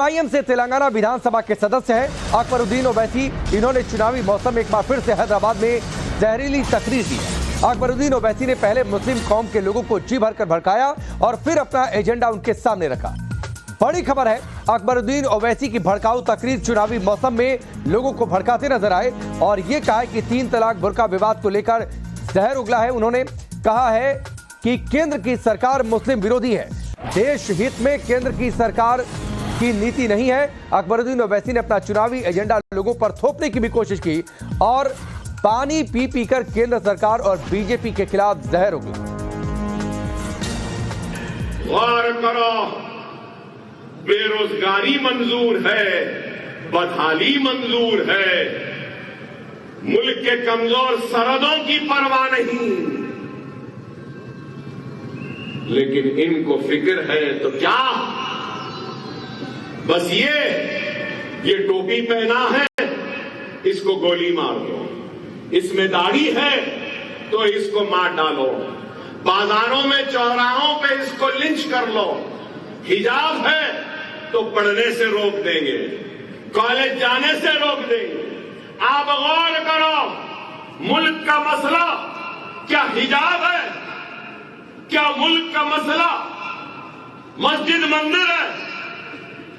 MIM से तेलंगाना विधानसभा के सदस्य हैं अकबरुद्दीन ओवैसी। इन्होंने चुनावी मौसम में एक बार फिर से हैदराबाद में जहरीली तकरीर दी है। अकबरुद्दीन ओवैसी ने पहले मुस्लिम कौम के लोगों को जी भरकर भड़काया और फिर अपना एजेंडा उनके सामने रखा। बड़ी खबर है, अकबरुद्दीन ओवैसी की भड़काऊ तकरीर चुनावी मौसम में लोगों को भड़काते नजर आए और ये कहा कि 3 तलाक बुर्का विवाद को लेकर जहर उगला है। उन्होंने कहा है कि केंद्र की सरकार मुस्लिम विरोधी है, देश हित में केंद्र की सरकार की नीति नहीं है। अकबरुद्दीन ओवैसी ने अपना चुनावी एजेंडा लोगों पर थोपने की भी कोशिश की और पानी पी पीकर केंद्र सरकार और बीजेपी के खिलाफ जहर उगला। गौर करो, बेरोजगारी मंजूर है, बदहाली मंजूर है, मुल्क के कमजोर सरहदों की परवाह नहीं, लेकिन इनको फिक्र है तो क्या, बस ये टोपी पहना है, इसको गोली मार दो, इसमें दाढ़ी है तो इसको मार डालो, बाजारों में चौराहों पे इसको लिंच कर लो, हिजाब है तो पढ़ने से रोक देंगे, कॉलेज जाने से रोक देंगे। आप गौर करो, मुल्क का मसला क्या हिजाब है? क्या मुल्क का मसला मस्जिद मंदिर है?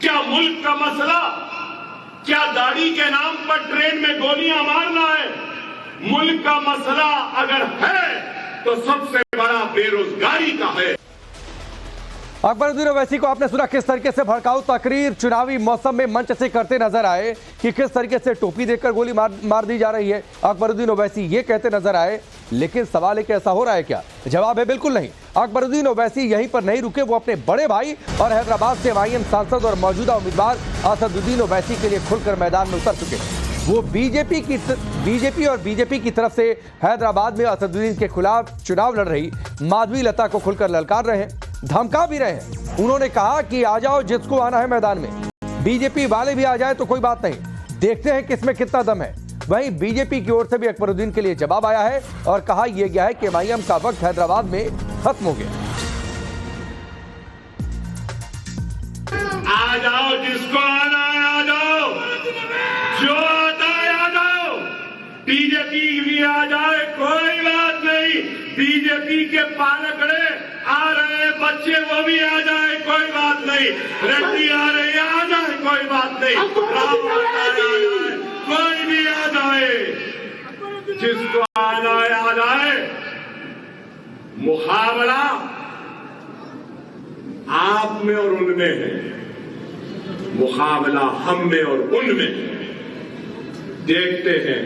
क्या मुल्क का मसला क्या दाढ़ी के नाम पर ट्रेन में गोलियां मारना है? मुल्क का मसला अगर है तो सबसे बड़ा बेरोजगारी का है। अकबरुद्दीन ओवैसी को आपने सुना किस तरीके से भड़काऊ तकरीर चुनावी मौसम में मंच से करते नजर आए कि किस तरीके से टोपी देकर गोली मार दी जा रही है। अकबरुद्दीन ओवैसी ये कहते नजर आए, लेकिन सवाल है कि ऐसा हो रहा है क्या? जवाब है बिल्कुल नहीं। अकबरुद्दीन ओवैसी यहीं पर नहीं रुके, वो अपने बड़े भाई और हैदराबाद से एमआईएम सांसद और मौजूदा उम्मीदवार असदुद्दीन ओवैसी के लिए खुलकर मैदान में उतर चुके हैं। वो बीजेपी की तरफ से हैदराबाद में असदुद्दीन के खिलाफ चुनाव लड़ रही माधवी लता को खुलकर ललकार रहे हैं, धमका भी रहे हैं। उन्होंने कहा कि आ जाओ, जिसको आना है मैदान में, बीजेपी वाले भी आ जाए तो कोई बात नहीं, देखते हैं किसमें कितना दम है। वहीं बीजेपी की ओर से भी अकबरुद्दीन के लिए जवाब आया है और कहा यह गया है कि एमआईएम का वक्त हैदराबाद में खत्म हो गया। आ जाओ, जिसको आना है आ जाओ, जो आता है आ जाओ, बीजेपी भी आ जाए कोई बात नहीं, बीजेपी के पालकड़े आ रहे बच्चे वो भी आ जाए कोई बात नहीं, रेड्डी आ रहे आ जाए कोई बात नहीं, राम आ जाए कोई भी आ जाए, जिसको आना है आ जाए। मुकाबला आप में और उनमें है, मुकाबला हम में और उनमें है। देखते हैं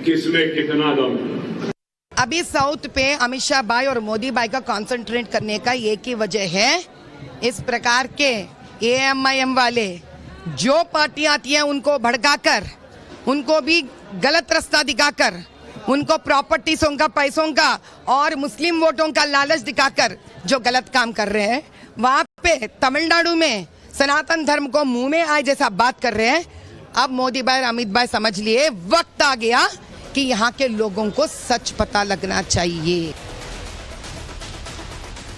किसमें कितना दम है। अभी साउथ पे अमित शाह भाई और मोदी भाई का कंसंट्रेट करने का एक ही वजह है, इस प्रकार के एएमआईएम वाले जो पार्टी आती है उनको भड़काकर, उनको भी गलत रास्ता दिखाकर, उनको प्रॉपर्टीज़ों का, पैसों का और मुस्लिम वोटों का लालच दिखाकर जो गलत काम कर रहे हैं, वहाँ पे तमिलनाडु में सनातन धर्म को मुंह में आए जैसा बात कर रहे हैं। अब मोदी भाई और अमित भाई समझ लिए, वक्त आ गया कि यहाँ के लोगों को सच पता लगना चाहिए।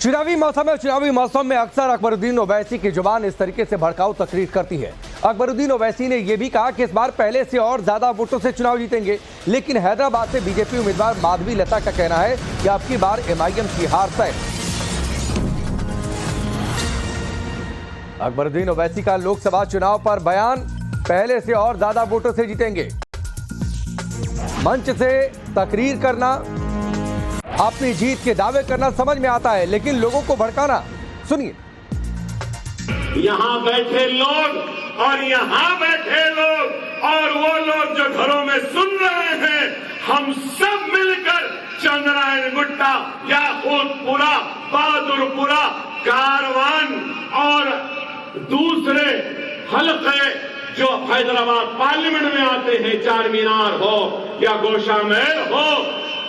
चुनावी मौसम में अक्सर अकबरुद्दीन ओवैसी की जुबान इस तरीके से भड़काऊ तकरीर करती है। अकबरुद्दीन ओवैसी ने यह भी कहा कि इस बार पहले से और ज्यादा वोटों से चुनाव जीतेंगे, लेकिन हैदराबाद से बीजेपी उम्मीदवार माधवी लता का कहना है कि अब की बार एमआईएम की हार तय। अकबरुद्दीन ओवैसी का लोकसभा चुनाव पर बयान, पहले से और ज्यादा वोटों से जीतेंगे। मंच से तकरीर करना, अपनी जीत के दावे करना समझ में आता है, लेकिन लोगों को भड़काना, सुनिए। यहां बैठे लोग और यहां बैठे लोग और वो लोग जो घरों में सुन रहे हैं, हम सब मिलकर चंद्रायन गुट्टा, याकूतपुरा, बहादुरपुरा, कारवान और दूसरे हलके जो हैदराबाद पार्लियामेंट में आते हैं, चार मीनार हो या गोशा महल हो,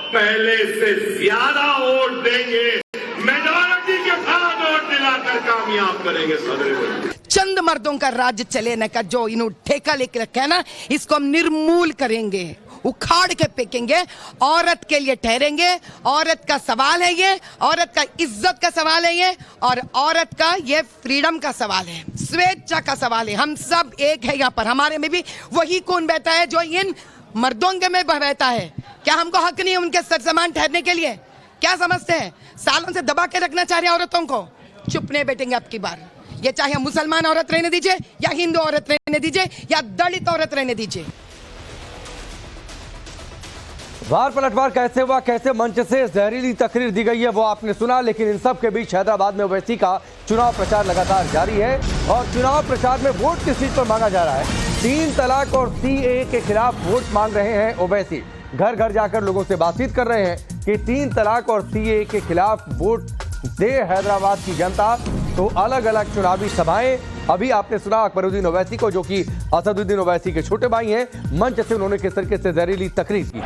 पहले से ज्यादा वोट देंगे, मेजॉरिटी के साथ वोट दिलाकर कामयाब करेंगे। सदर चंद मर्दों का राज्य चलेने का जो इन्होंने ठेका लेके रखा है ना, इसको हम निर्मूल करेंगे। उखाड़ के फेंकेंगे। औरत के लिए ठहरेंगे, औरत का सवाल है ये, औरत का इज्जत का सवाल है ये, और औरत का ये फ्रीडम का सवाल है, स्वेच्छा का सवाल है। हम सब एक है यहाँ पर, हमारे में भी वही खून बहता है जो इन मर्दों के में बहता है। क्या हमको हक नहीं है उनके सर समान ठहरने के लिए? क्या समझते हैं? सालों से दबा के रखना चाह रहे हैं औरतों को। चुप नहीं बैठेंगे अब की बार। ये चाहे मुसलमान औरत रहने दीजिए, या हिंदू औरत रहने दीजिए, या दलित औरत रहने दीजिए। वार पलटवार कैसे हुआ, कैसे मंच से जहरीली तकरीर दी गई है, वो आपने सुना। लेकिन इन सब के बीच हैदराबाद में ओवैसी का चुनाव प्रचार लगातार जारी है और चुनाव प्रचार में वोट किस चीज पर मांगा जा रहा है? 3 तलाक और सीएए के खिलाफ वोट मांग रहे हैं ओवैसी। घर घर जाकर लोगों से बातचीत कर रहे हैं कि 3 तलाक और सीएए के खिलाफ वोट दे हैदराबाद की जनता। तो अलग अलग चुनावी सभाएं, अभी आपने सुना अकबरुद्दीन ओवैसी को, जो कि असदुद्दीन ओवैसी के छोटे भाई हैं। मंच से उन्होंने किस तरीके से जहरीली तकरीर की।